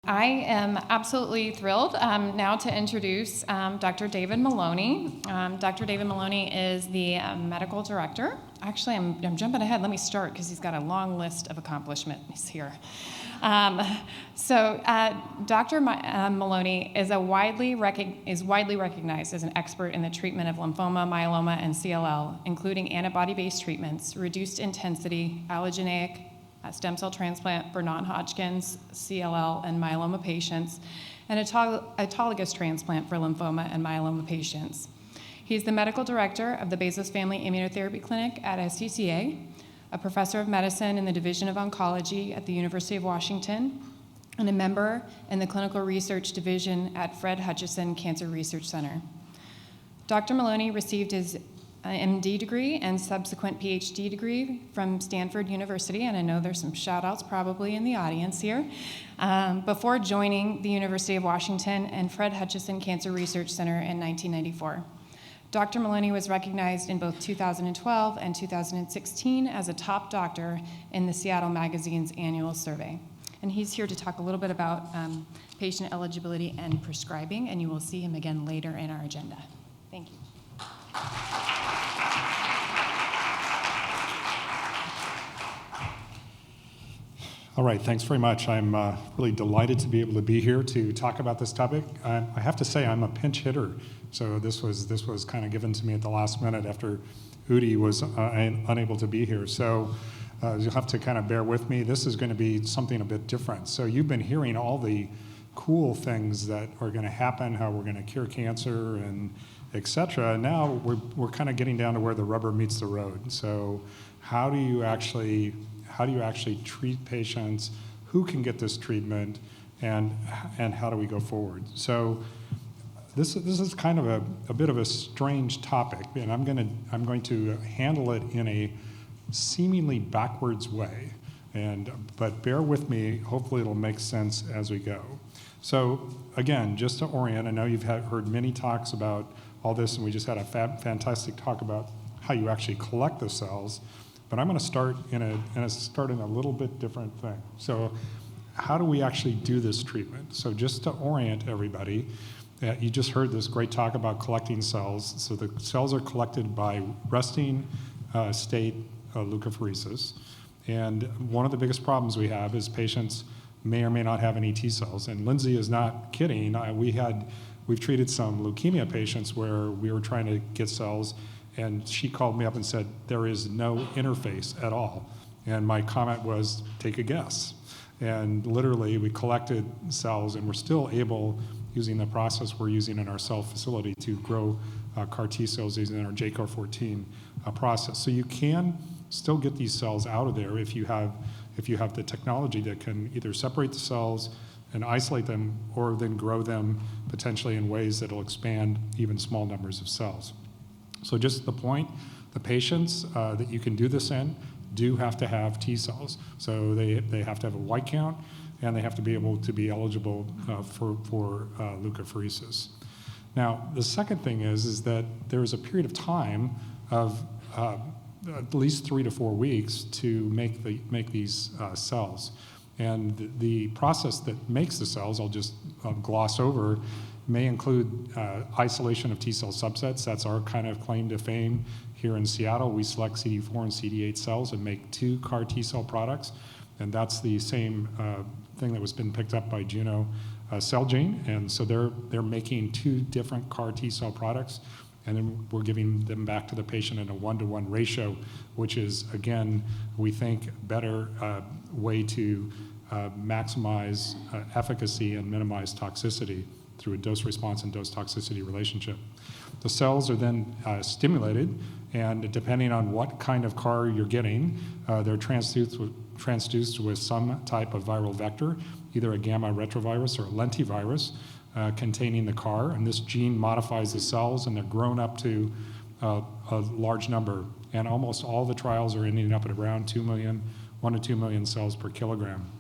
I am absolutely thrilled now to introduce Dr. David Maloney. Dr. David Maloney is the medical director. Actually, I'm jumping ahead. Let me start because he's got a long list of accomplishments here. Dr. Maloney is widely recognized as an expert in the treatment of lymphoma, myeloma, and CLL, including antibody-based treatments, reduced intensity, allogeneic stem cell transplant for non-Hodgkin's, CLL, and myeloma patients, and autologous transplant for lymphoma and myeloma patients. He's the medical director of the Bezos Family Immunotherapy Clinic at SCCA, a professor of medicine in the Division of Oncology at the University of Washington, and a member in the Clinical Research Division at Fred Hutchinson Cancer Research Center. Dr. Maloney received his MD degree and subsequent PhD degree from Stanford University, and I know there's some shout-outs probably in the audience here, before joining the University of Washington and Fred Hutchinson Cancer Research Center in 1994. Dr. Maloney was recognized in both 2012 and 2016 as a top doctor in the Seattle Magazine's annual survey. And he's here to talk a little bit about patient eligibility and prescribing, and you will see him again later in our agenda. Thank you. All right, thanks very much. I'm really delighted to be able to be here to talk about this topic. I have to say I'm a pinch hitter, so this was kind of given to me at the last minute after Udi was unable to be here. So you'll have to kind of bear with me. This is going to be something a bit different. So you've been hearing all the cool things that are going to happen, how we're going to cure cancer and et cetera. Now we're kind of getting down to where the rubber meets the road. So how do you actually treat patients, who can get this treatment, and how do we go forward? So this is kind of a bit of a strange topic, and I'm going to handle it in a seemingly backwards way. But bear with me, hopefully it'll make sense as we go. So again, just to orient, I know you've heard many talks about all this, and we just had a fantastic talk about how you actually collect the cells. But I'm going to start in a little bit different thing. So how do we actually do this treatment? So just to orient everybody, you just heard this great talk about collecting cells. So the cells are collected by resting state leukapheresis. And one of the biggest problems we have is patients may or may not have any T cells. And Lindsay is not kidding. We've treated some leukemia patients where we were trying to get cells, and she called me up and said, there is no interface at all. And my comment was, take a guess. And literally, we collected cells, and we're still able, using the process we're using in our cell facility, to grow CAR T cells using our JCAR14 process. So you can still get these cells out of there if you have the technology that can either separate the cells and isolate them, or then grow them potentially in ways that will expand even small numbers of cells. So just the point, the patients that you can do this in do have to have T cells. So they have to have a white count, and they have to be able to be eligible for leukapheresis. Now, the second thing is that there is a period of time of at least 3 to 4 weeks to make these cells. And the process that makes the cells, I'll just gloss over, may include isolation of T cell subsets. That's our kind of claim to fame here in Seattle. We select CD4 and CD8 cells and make 2 CAR T cell products. And that's the same thing that was been picked up by Juno Celgene. And so they're making 2 different CAR T cell products. And then we're giving them back to the patient in a 1-to-1 ratio, which is, again, we think, better way to maximize efficacy and minimize toxicity through a dose response and dose toxicity relationship. The cells are then stimulated, and depending on what kind of CAR you're getting, they're transduced with some type of viral vector, either a gamma retrovirus or a lentivirus, containing the CAR, and this gene modifies the cells, and they're grown up to a large number. And almost all the trials are ending up at around 1 to 2 million cells per kilogram.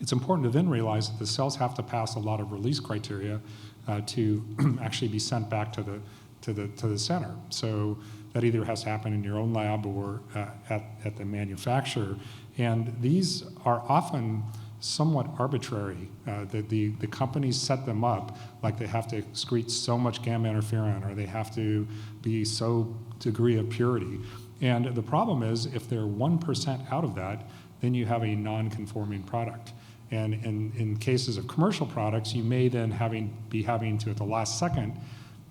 It's important to then realize that the cells have to pass a lot of release criteria to actually be sent back to the center. So that either has to happen in your own lab or at the manufacturer. And these are often somewhat arbitrary. The companies set them up like they have to excrete so much gamma interferon, or they have to be so degree of purity. And the problem is, if they're 1% out of that, then you have a non-conforming product. And in cases of commercial products, you may then be having to, at the last second,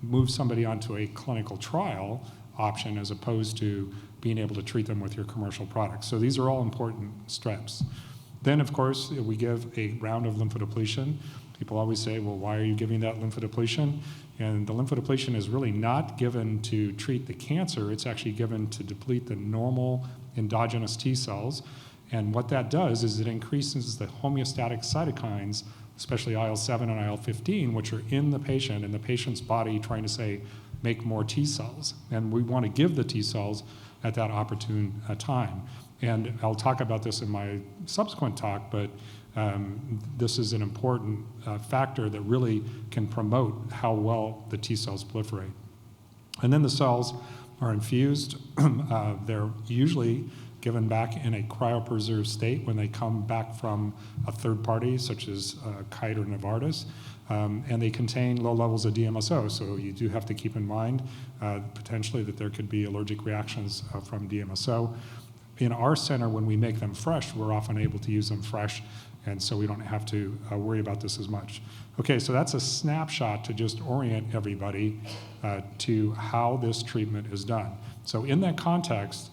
move somebody onto a clinical trial option as opposed to being able to treat them with your commercial products. So these are all important steps. Then, of course, we give a round of lymphodepletion. People always say, well, why are you giving that lymphodepletion? And the lymphodepletion is really not given to treat the cancer. It's actually given to deplete the normal endogenous T cells. And what that does is it increases the homeostatic cytokines, especially IL-7 and IL-15, which are in the patient's body trying to say, make more T cells. And we want to give the T cells at that opportune time. And I'll talk about this in my subsequent talk, but this is an important factor that really can promote how well the T cells proliferate. And then the cells are infused. They're usually given back in a cryopreserved state when they come back from a third party, such as Kite or Novartis. And they contain low levels of DMSO, so you do have to keep in mind potentially that there could be allergic reactions from DMSO. In our center, when we make them fresh, we're often able to use them fresh, and so we don't have to worry about this as much. Okay, so that's a snapshot to just orient everybody to how this treatment is done. So in that context,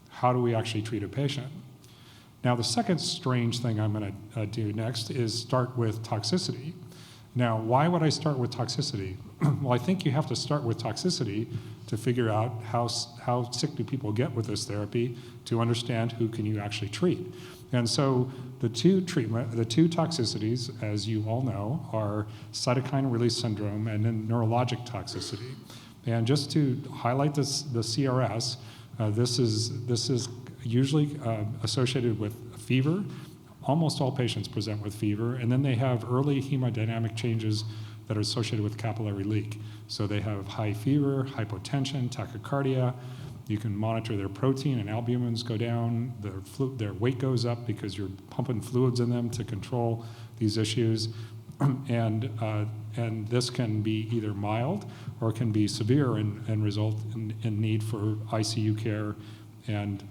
how do we actually treat a patient? Now, the second strange thing I'm going to do next is start with toxicity. Now, why would I start with toxicity? Well, I think you have to start with toxicity to figure out how sick do people get with this therapy to understand who can you actually treat. And so the two toxicities, as you all know, are cytokine release syndrome and then neurologic toxicity. And just to highlight this, the CRS, this is usually associated with fever. Almost all patients present with fever, and then they have early hemodynamic changes that are associated with capillary leak. So they have high fever, hypotension, tachycardia. You can monitor their protein and albumins go down. Their weight goes up because you're pumping fluids in them to control these issues. And this can be either mild or can be severe and result in need for ICU care and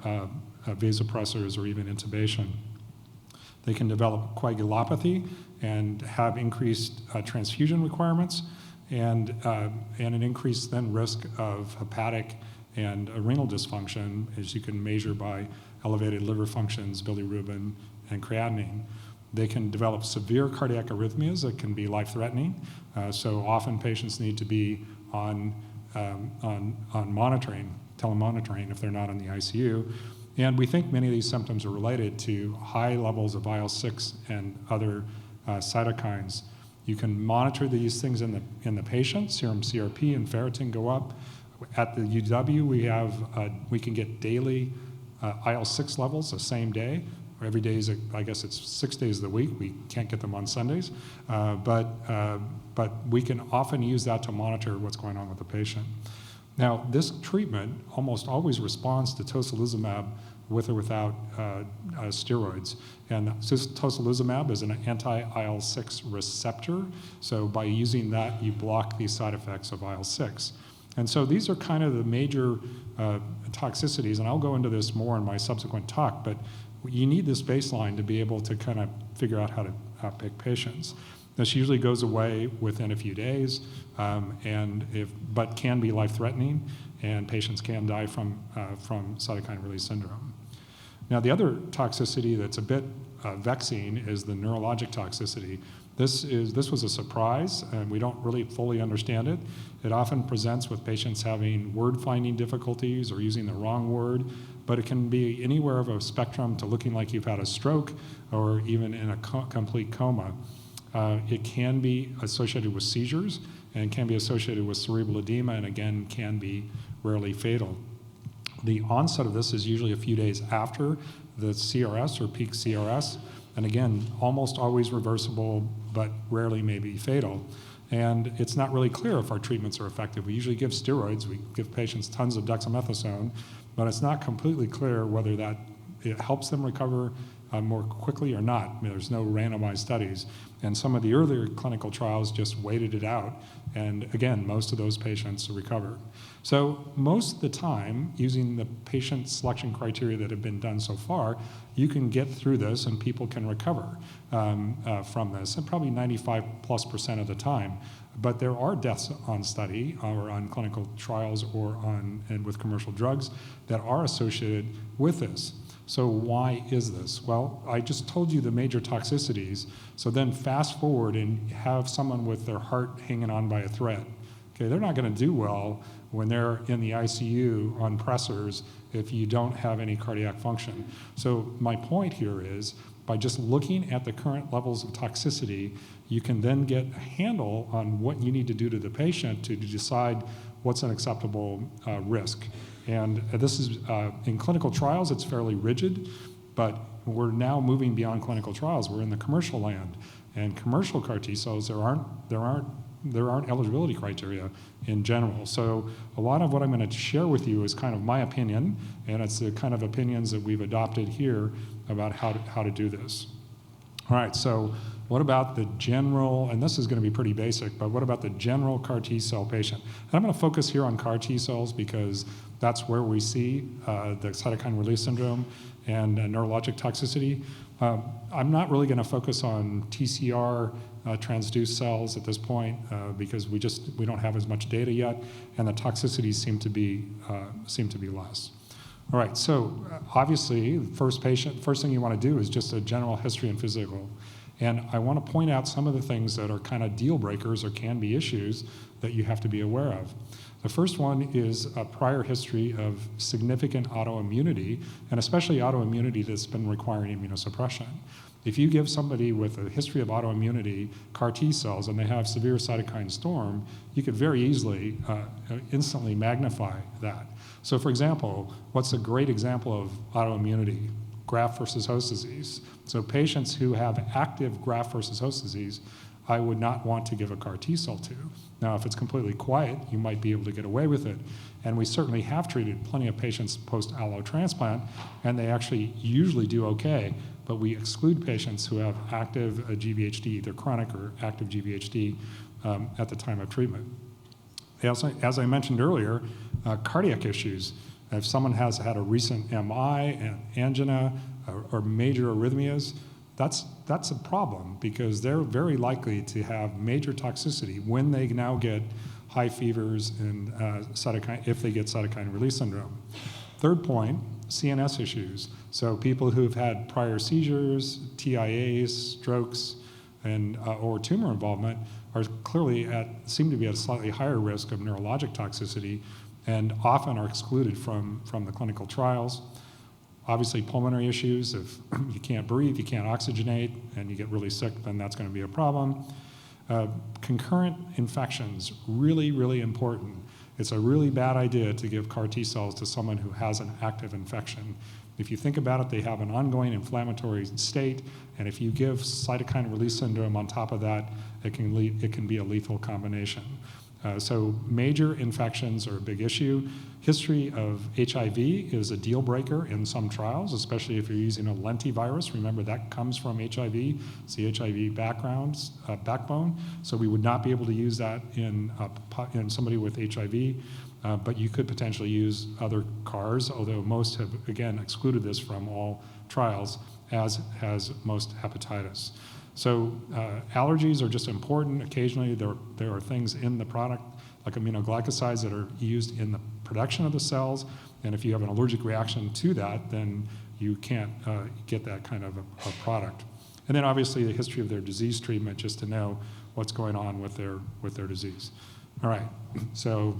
vasopressors or even intubation. They can develop coagulopathy and have increased transfusion requirements and an increased then risk of hepatic and renal dysfunction, as you can measure by elevated liver functions, bilirubin, and creatinine. They can develop severe cardiac arrhythmias that can be life-threatening. So often patients need to be on monitoring, telemonitoring if they're not in the ICU. And we think many of these symptoms are related to high levels of IL-6 and other cytokines. You can monitor these things in the patient. Serum CRP and ferritin go up. At the UW, we can get daily IL-6 levels the same day. Every day is, I guess it's 6 days of the week. We can't get them on Sundays, but we can often use that to monitor what's going on with the patient. Now, this treatment almost always responds to tocilizumab with or without steroids. And tocilizumab is an anti-IL-6 receptor. So by using that, you block these side effects of IL-6. And so these are kind of the major toxicities, and I'll go into this more in my subsequent talk, but you need this baseline to be able to kind of figure out how to pick patients. This usually goes away within a few days, but can be life-threatening, and patients can die from cytokine release syndrome. Now, the other toxicity that's a bit vexing is the neurologic toxicity. This was a surprise, and we don't really fully understand it. It often presents with patients having word-finding difficulties or using the wrong word, but it can be anywhere of a spectrum to looking like you've had a stroke or even in a complete coma. It can be associated with seizures and can be associated with cerebral edema, and again, can be rarely fatal. The onset of this is usually a few days after the CRS or peak CRS, and again, almost always reversible, but rarely may be fatal. And it's not really clear if our treatments are effective. We usually give steroids, we give patients tons of dexamethasone, but it's not completely clear whether it helps them recover more quickly or not. I mean, there's no randomized studies. And some of the earlier clinical trials just waited it out. And again, most of those patients recovered. So most of the time, using the patient selection criteria that have been done so far, you can get through this and people can recover from this, and probably 95+% of the time. But there are deaths on study or on clinical trials or and with commercial drugs that are associated with this. So why is this? Well, I just told you the major toxicities. So then fast forward and have someone with their heart hanging on by a thread. Okay, they're not going to do well when they're in the ICU on pressors if you don't have any cardiac function. So my point here is, by just looking at the current levels of toxicity, you can then get a handle on what you need to do to the patient to decide what's an acceptable risk. And this is, in clinical trials, it's fairly rigid, but we're now moving beyond clinical trials. We're in the commercial land. And commercial CAR T cells, there aren't eligibility criteria in general. So a lot of what I'm going to share with you is kind of my opinion, and it's the kind of opinions that we've adopted here about how to do this. All right, so what about the general, and this is going to be pretty basic, but what about the general CAR T cell patient? And I'm going to focus here on CAR T cells because that's where we see the cytokine release syndrome and neurologic toxicity. I'm not really going to focus on TCR transduced cells at this point because we don't have as much data yet, and the toxicities seem to be less. All right, so obviously, first thing you want to do is just a general history and physical. And I want to point out some of the things that are kind of deal breakers or can be issues that you have to be aware of. The first one is a prior history of significant autoimmunity, and especially autoimmunity that's been requiring immunosuppression. If you give somebody with a history of autoimmunity CAR T cells and they have severe cytokine storm, you could very easily instantly magnify that. So for example, what's a great example of autoimmunity? Graft versus host disease. So patients who have active graft versus host disease, I would not want to give a CAR T cell to. Now, if it's completely quiet, you might be able to get away with it. And we certainly have treated plenty of patients post-allo transplant, and they actually usually do okay. But we exclude patients who have active GVHD, either chronic or active GVHD, at the time of treatment. As I mentioned earlier, cardiac issues. If someone has had a recent MI, an angina, or major arrhythmias, that's a problem because they're very likely to have major toxicity when they now get high fevers and if they get cytokine release syndrome. Third point, CNS issues. So people who've had prior seizures, TIAs, strokes, and or tumor involvement are clearly seem to be at a slightly higher risk of neurologic toxicity and often are excluded from the clinical trials. Obviously, pulmonary issues. If you can't breathe, you can't oxygenate, and you get really sick, then that's going to be a problem. Concurrent infections, really, really important. It's a really bad idea to give CAR T cells to someone who has an active infection. If you think about it, they have an ongoing inflammatory state, and if you give cytokine release syndrome on top of that, it can be a lethal combination. So major infections are a big issue. History of HIV is a deal breaker in some trials, especially if you're using a lentivirus. Remember, that comes from HIV. It's the HIV backbone. So we would not be able to use that in somebody with HIV, but you could potentially use other CARs, although most have, again, excluded this from all trials, as has most hepatitis. So allergies are just important. Occasionally there are things in the product, like aminoglycosides, that are used in the production of the cells, and if you have an allergic reaction to that, then you can't get that kind of a product. And then obviously the history of their disease treatment, just to know what's going on with their disease. All right, so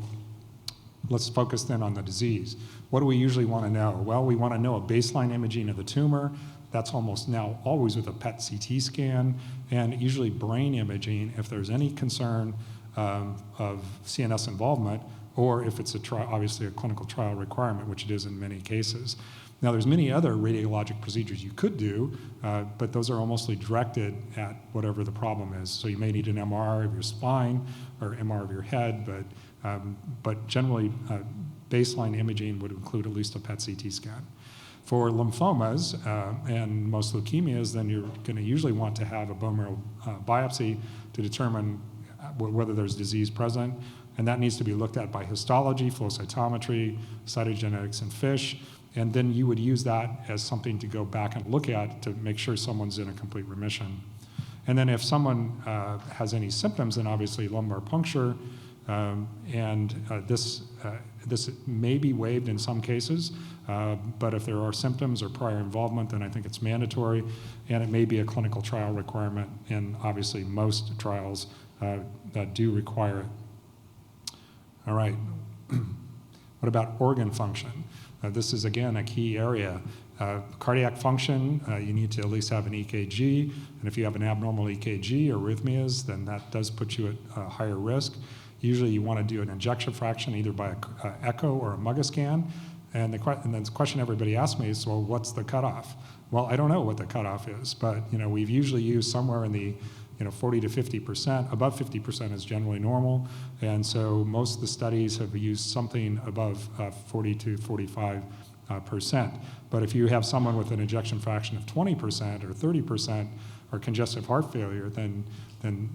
let's focus then on the disease. What do we usually want to know? Well, we want to know a baseline imaging of the tumor. That's almost now always with a PET CT scan, and usually brain imaging if there's any concern of CNS involvement, or if it's obviously a clinical trial requirement, which it is in many cases. Now, there's many other radiologic procedures you could do, but those are mostly directed at whatever the problem is. So you may need an MR of your spine or MR of your head, but generally baseline imaging would include at least a PET CT scan. For lymphomas and most leukemias, then you're going to usually want to have a bone marrow biopsy to determine whether there's disease present, and that needs to be looked at by histology, flow cytometry, cytogenetics in fish, and then you would use that as something to go back and look at to make sure someone's in a complete remission. And then if someone has any symptoms, then obviously lumbar puncture, this may be waived in some cases, but if there are symptoms or prior involvement, then I think it's mandatory, and it may be a clinical trial requirement, and obviously most trials that do require it. All right, what about organ function? This is, again, a key area. Cardiac function, you need to at least have an EKG, and if you have an abnormal EKG or arrhythmias, then that does put you at higher risk. Usually you want to do an ejection fraction either by an echo or a MUGA scan, and then the question everybody asks me is, well, what's the cutoff? Well, I don't know what the cutoff is, but we've usually used somewhere in the 40 to 50%. Above 50% is generally normal, and so most of the studies have used something above 40 to 45%. But if you have someone with an ejection fraction of 20% or 30% or congestive heart failure, then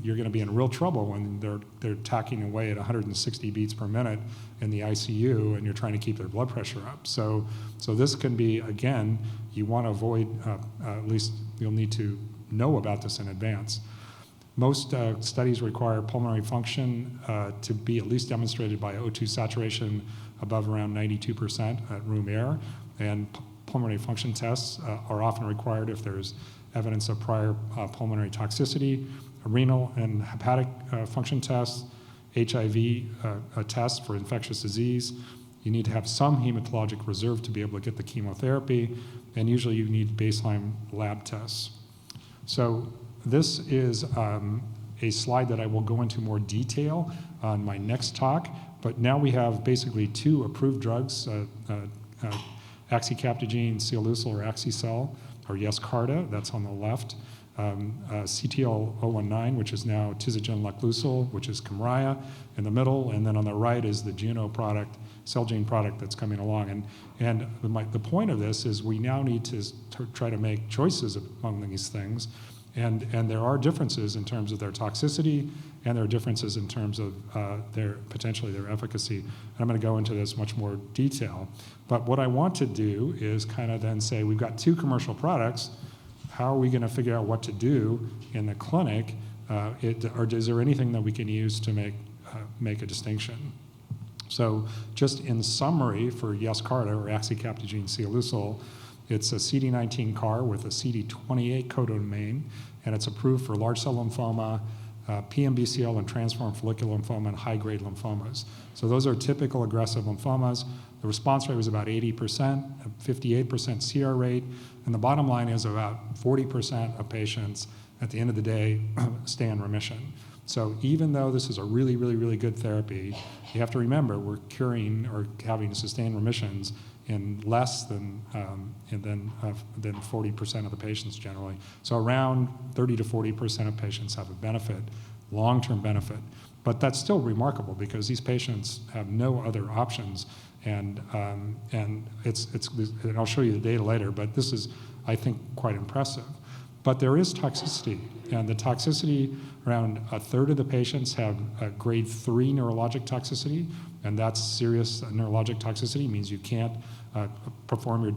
you're going to be in real trouble when they're tacking away at 160 beats per minute in the ICU, and you're trying to keep their blood pressure up. So this can be, again, you want to avoid, at least you'll need to know about this in advance. Most studies require pulmonary function to be at least demonstrated by O2 saturation above around 92% at room air, and pulmonary function tests are often required if there's evidence of prior pulmonary toxicity, renal and hepatic function tests, HIV tests for infectious disease. You need to have some hematologic reserve to be able to get the chemotherapy, and usually you need baseline lab tests. So this is a slide that I will go into more detail on my next talk, but now we have basically two approved drugs, axicabtagene ciloleucel or Axicel, or Yescarta, that's on the left, CTL019, which is now tisagen laclusil, which is Kymriah in the middle, and then on the right is the Juno product, Celgene product that's coming along. And the point of this is we now need to try to make choices among these things, and there are differences in terms of their toxicity, and there are differences in terms of potentially their efficacy. And I'm going to go into this much more detail. But what I want to do is kind of then say we've got two commercial products. How are we going to figure out what to do in the clinic? Or is there anything that we can use to make a distinction? So just in summary for Yescarta or axicabtagene ciloleucel, it's a CD19 CAR with a CD28 codomain, and it's approved for large cell lymphoma, PMBCL and transformed follicular lymphoma, and high-grade lymphomas. So those are typical aggressive lymphomas. The response rate was about 80%, a 58% CR rate, and the bottom line is about 40% of patients at the end of the day stay in remission. So even though this is a really, really, really good therapy, you have to remember we're curing or having sustained remissions in less than 40% of the patients generally. So around 30 to 40% of patients have a benefit, long-term benefit. But that's still remarkable because these patients have no other options, and it's and I'll show you the data later, but this is, I think, quite impressive. But there is toxicity, and the toxicity, around a third of the patients have a grade 3 neurologic toxicity, and that's serious neurologic toxicity, means you can't perform your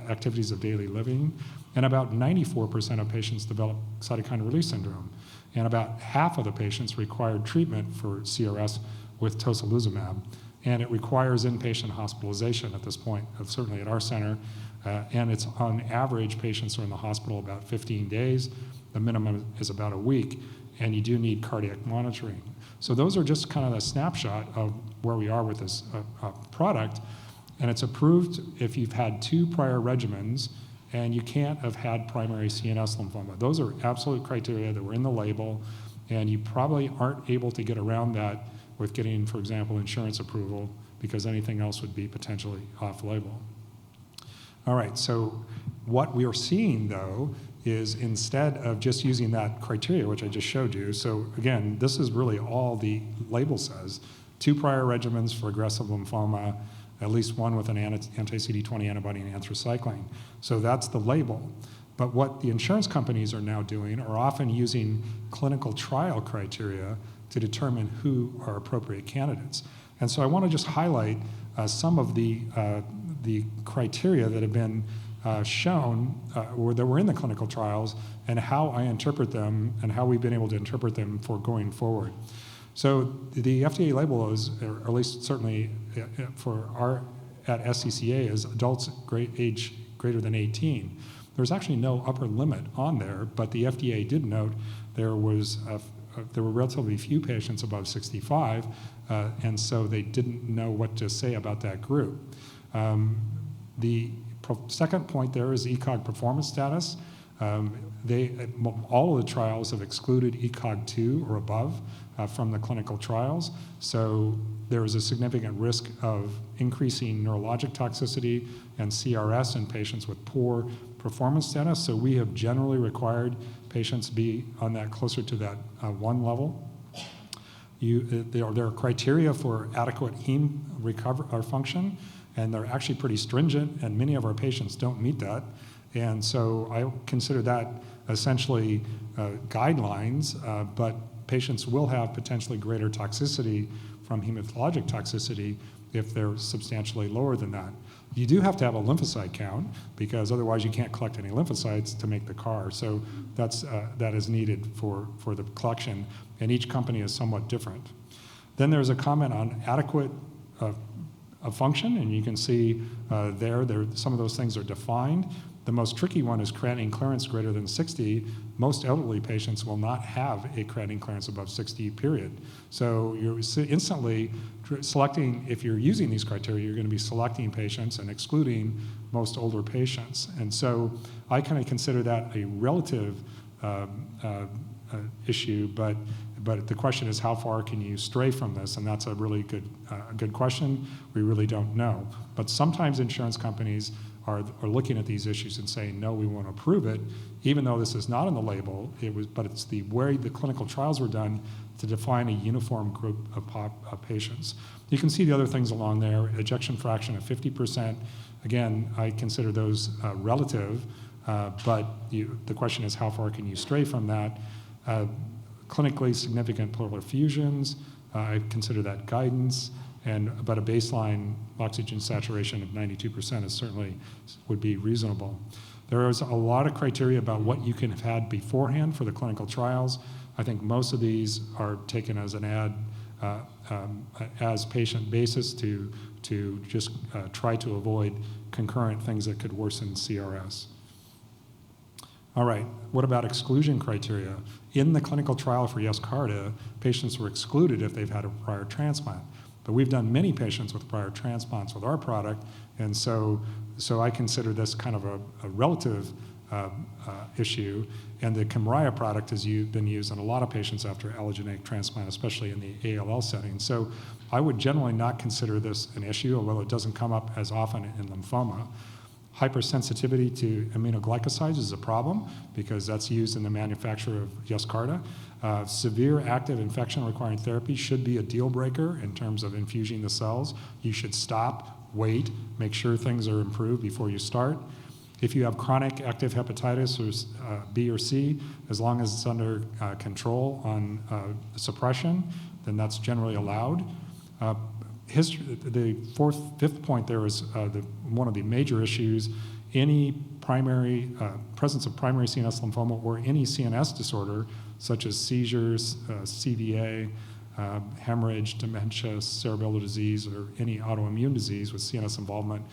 activities of daily living. And about 94% of patients develop cytokine release syndrome, and about half of the patients required treatment for CRS with tocilizumab, and it requires inpatient hospitalization at this point, certainly at our center. And it's on average, patients are in the hospital about 15 days. The minimum is about a week, and you do need cardiac monitoring. So those are just kind of a snapshot of where we are with this product. And it's approved if you've had 2 prior regimens, and you can't have had primary CNS lymphoma. Those are absolute criteria that were in the label, and you probably aren't able to get around that with getting, for example, insurance approval, because anything else would be potentially off-label. All right, so what we are seeing, though, is instead of just using that criteria, which I just showed you, so again, this is really all the label says, 2 prior regimens for aggressive lymphoma, at least one with an anti-CD20 antibody and anthracycline. So that's the label. But what the insurance companies are now doing are often using clinical trial criteria to determine who are appropriate candidates. And so I want to just highlight some of the criteria that have been shown or that were in the clinical trials and how I interpret them and how we've been able to interpret them for going forward. So the FDA label is, or at least certainly for our at SCCA, is adults age greater than 18. There's actually no upper limit on there, but the FDA did note there were relatively few patients above 65, and so they didn't know what to say about that group. The second point there is ECOG performance status. All of the trials have excluded ECOG 2 or above from the clinical trials, so there is a significant risk of increasing neurologic toxicity and CRS in patients with poor performance status. So we have generally required patients be on that closer to that 1 level. There are criteria for adequate heme recovery or function, and they're actually pretty stringent, and many of our patients don't meet that. And so I consider that essentially guidelines, but patients will have potentially greater toxicity from hematologic toxicity if they're substantially lower than that. You do have to have a lymphocyte count because otherwise you can't collect any lymphocytes to make the CAR. So that is needed for the collection, and each company is somewhat different. Then there's a comment on adequate function, and you can see there some of those things are defined. The most tricky one is creatinine clearance greater than 60. Most elderly patients will not have a creatinine clearance above 60, period. So you're instantly selecting, if you're using these criteria, you're going to be selecting patients and excluding most older patients. And so I kind of consider that a relative issue, but the question is how far can you stray from this? And that's a really good question. We really don't know. But sometimes insurance companies are looking at these issues and saying, no, we won't approve it, even though this is not in the label. But it's the way the clinical trials were done to define a uniform group of patients. You can see the other things along there. Ejection fraction of 50%. Again, I consider those relative, but the question is how far can you stray from that? Clinically significant pleural effusions, I consider that guidance, but a baseline oxygen saturation of 92% is certainly would be reasonable. There is a lot of criteria about what you can have had beforehand for the clinical trials. I think most of these are taken as an as patient basis to just try to avoid concurrent things that could worsen CRS. All right, what about exclusion criteria? In the clinical trial for Yescarta, patients were excluded if they've had a prior transplant. But we've done many patients with prior transplants with our product, and so I consider this kind of a relative issue. And the Kymriah product has been used in a lot of patients after allogeneic transplant, especially in the ALL setting. So I would generally not consider this an issue, although it doesn't come up as often in lymphoma. Hypersensitivity to aminoglycosides is a problem because that's used in the manufacture of Yescarta. Severe active infection requiring therapy should be a deal breaker in terms of infusing the cells. You should stop, wait, make sure things are improved before you start. If you have chronic active hepatitis or B or C, as long as it's under control on suppression, then that's generally allowed. The fifth point there is one of the major issues. Any presence of primary CNS lymphoma or any CNS disorder, such as seizures, CVA, hemorrhage, dementia, cerebellar disease, or any autoimmune disease with CNS involvement,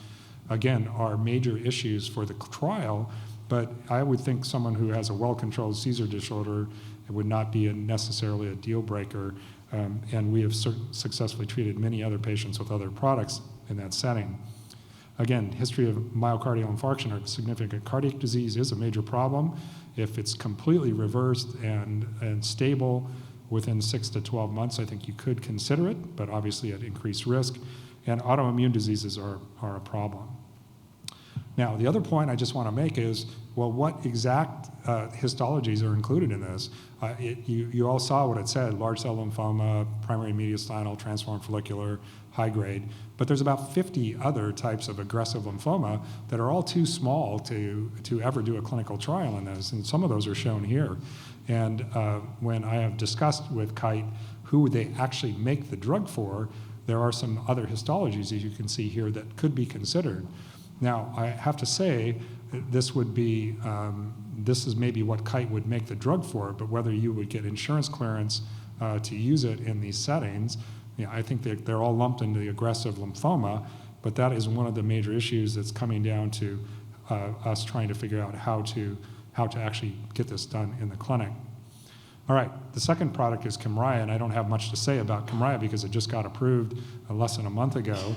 again, are major issues for the trial. But I would think someone who has a well-controlled seizure disorder, it would not be necessarily a deal breaker. And we have successfully treated many other patients with other products in that setting. Again, history of myocardial infarction or significant cardiac disease is a major problem. If it's completely reversed and stable within 6 to 12 months, I think you could consider it, but obviously at increased risk. And autoimmune diseases are a problem. Now, the other point I just want to make is well, what exact histologies are included in this? You all saw what it said: large cell lymphoma, primary mediastinal, transformed follicular, high grade. But there's about 50 other types of aggressive lymphoma that are all too small to ever do a clinical trial in those, and some of those are shown here. And when I have discussed with Kite who they actually make the drug for, there are some other histologies, as you can see here, that could be considered. Now, I have to say, this would be, this is maybe what Kite would make the drug for, but whether you would get insurance clearance to use it in these settings, I think they're all lumped into the aggressive lymphoma, but that is one of the major issues that's coming down to us trying to figure out how to actually get this done in the clinic. All right, the second product is Kymriah, and I don't have much to say about Kymriah because it just got approved less than a month ago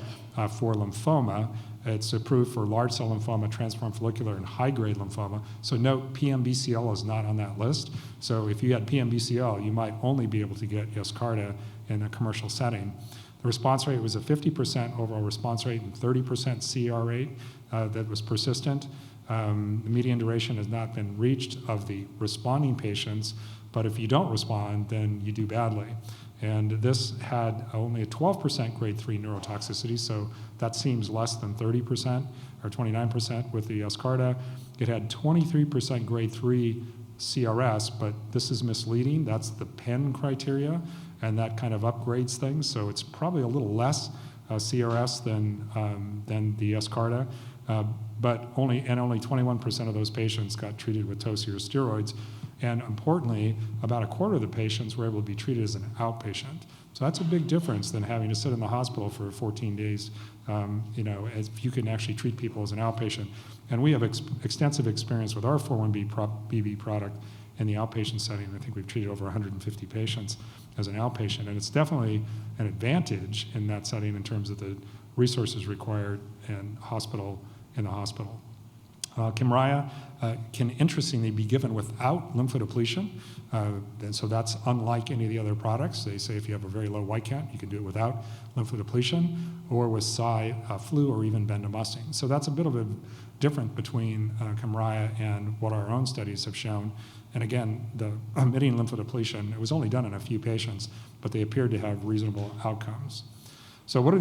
for lymphoma. It's approved for large cell lymphoma, transformed follicular, and high-grade lymphoma. So note, PMBCL is not on that list. So if you had PMBCL, you might only be able to get Yescarta in a commercial setting. The response rate was a 50% overall response rate and 30% CR rate that was persistent. The median duration has not been reached of the responding patients, but if you don't respond, then you do badly. And this had only a 12% grade 3 neurotoxicity, so that seems less than 30% or 29% with the Yescarta. It had 23% grade 3 CRS, but this is misleading. That's the PEN criteria, and that kind of upgrades things, so it's probably a little less CRS than the Yescarta, but only 21% of those patients got treated with tocilizumab or steroids. And importantly, about a quarter of the patients were able to be treated as an outpatient. So that's a big difference than having to sit in the hospital for 14 days, as you can actually treat people as an outpatient. And we have extensive experience with our 4-1BB product in the outpatient setting. I think we've treated over 150 patients as an outpatient, and it's definitely an advantage in that setting in terms of the resources required in the hospital. Kymriah can interestingly be given without lymphodepletion, and so that's unlike any of the other products. They say if you have a very low white count, you can do it without lymphodepletion, or with flu, or even bendamustine. So that's a bit of a difference between Kymriah and what our own studies have shown. And again, the omitting lymphodepletion, it was only done in a few patients, but they appeared to have reasonable outcomes. So what are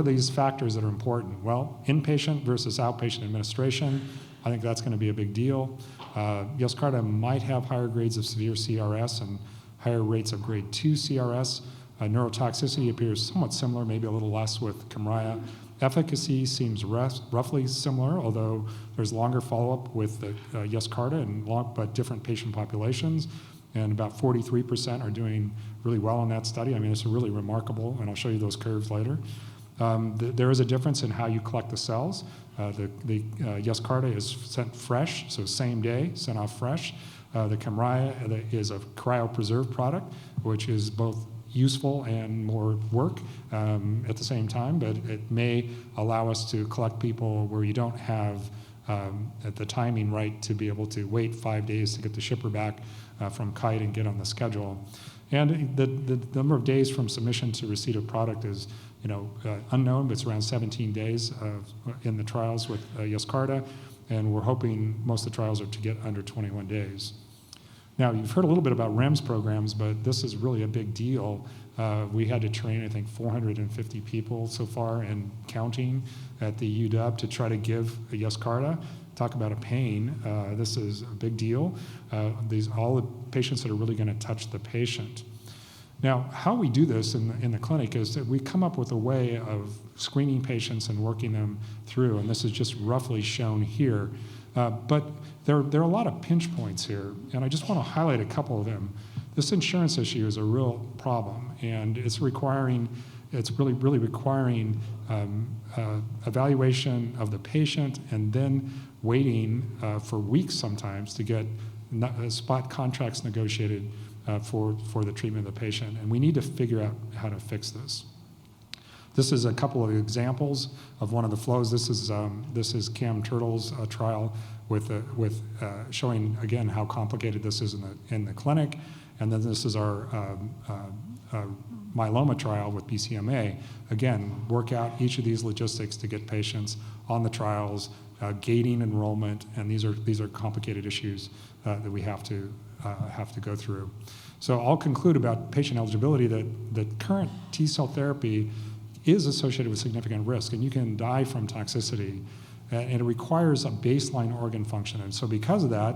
these factors that are important? Well, inpatient versus outpatient administration, I think that's going to be a big deal. Yescarta might have higher grades of severe CRS and higher rates of grade 2 CRS. Neurotoxicity appears somewhat similar, maybe a little less with Kymriah. Efficacy seems roughly similar, although there's longer follow-up with the Yescarta but different patient populations. And about 43% are doing really well in that study. I mean, it's really remarkable, and I'll show you those curves later. There is a difference in how you collect the cells. The Yescarta is sent fresh, so same day, sent off fresh. The Kymriah is a cryopreserved product, which is both useful and more work at the same time, but it may allow us to collect people where you don't have the timing right to be able to wait 5 days to get the shipper back from Kite and get on the schedule. And the number of days from submission to receipt of product is unknown, but it's around 17 days in the trials with Yescarta, and we're hoping most of the trials are to get under 21 days. Now, you've heard a little bit about REMS programs, but this is really a big deal. We had to train, I think, 450 people so far and counting at the UW to try to give a Yescarta. Talk about a pain. This is a big deal. All the patients that are really going to touch the patient. Now, how we do this in the clinic is that we come up with a way of screening patients and working them through, and this is just roughly shown here. But there are a lot of pinch points here, and I just want to highlight a couple of them. This insurance issue is a real problem, and it's really requiring evaluation of the patient and then waiting for weeks sometimes to get spot contracts negotiated for the treatment of the patient, and we need to figure out how to fix this. This is a couple of examples of one of the flows. This is Cam Turtle's trial with showing again how complicated this is in the clinic, and then this is our myeloma trial with BCMA. Again, work out each of these logistics to get patients on the trials gating enrollment, and these are complicated issues that we have to go through. So I'll conclude about patient eligibility that the current T-cell therapy is associated with significant risk, and you can die from toxicity, and it requires a baseline organ function. And so because of that,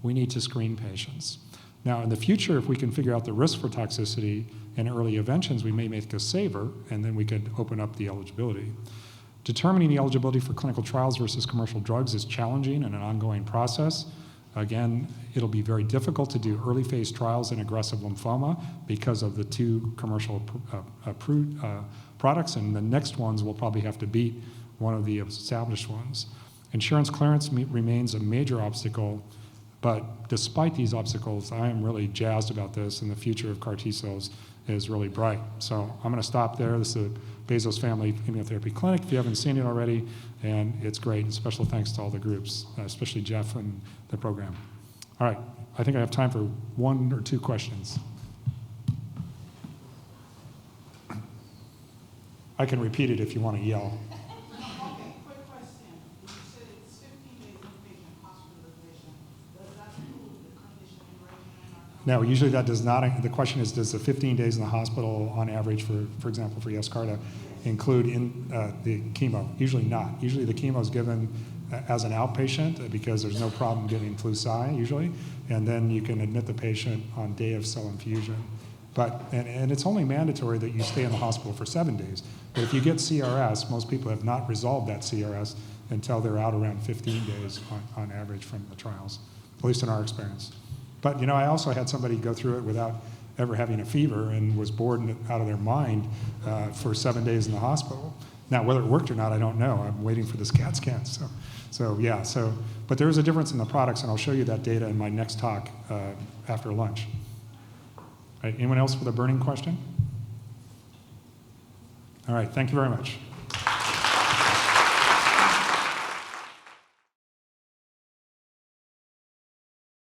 we need to screen patients. Now, in the future, if we can figure out the risk for toxicity and early interventions, we may make a saver, and then we could open up the eligibility. Determining the eligibility for clinical trials versus commercial drugs is challenging and an ongoing process. Again, it'll be very difficult to do early phase trials in aggressive lymphoma because of the 2 commercial approved products, and the next ones will probably have to beat one of the established ones. Insurance clearance remains a major obstacle, but despite these obstacles, I am really jazzed about this, and the future of CAR T-cells is really bright. So I'm going to stop there. This is the Bezos Family Immunotherapy Clinic, if you haven't seen it already, and it's great. And special thanks to all the groups, especially Jeff and the program. All right, I think I have time for 1 or 2 questions. I can repeat it if you want to yell. Okay, quick question. You said it's 15 days inpatient hospitalization. Does that include the conditioning regimen? No, usually that does not. The question is, does the 15 days in the hospital on average, for example, for Yescarta, include in the chemo? Usually not. Usually the chemo is given as an outpatient because there's no problem getting flu-cy usually, and then you can admit the patient on day of cell infusion. But, and it's only mandatory that you stay in the hospital for 7 days. But if you get CRS, most people have not resolved that CRS until they're out around 15 days on average from the trials, at least in our experience. But, you know, I also had somebody go through it without ever having a fever and was bored out of their mind for 7 days in the hospital. Now, whether it worked or not, I don't know. I'm waiting for this CAT scan. But there is a difference in the products, and I'll show you that data in my next talk after lunch. All right, anyone else with a burning question? All right, thank you very much.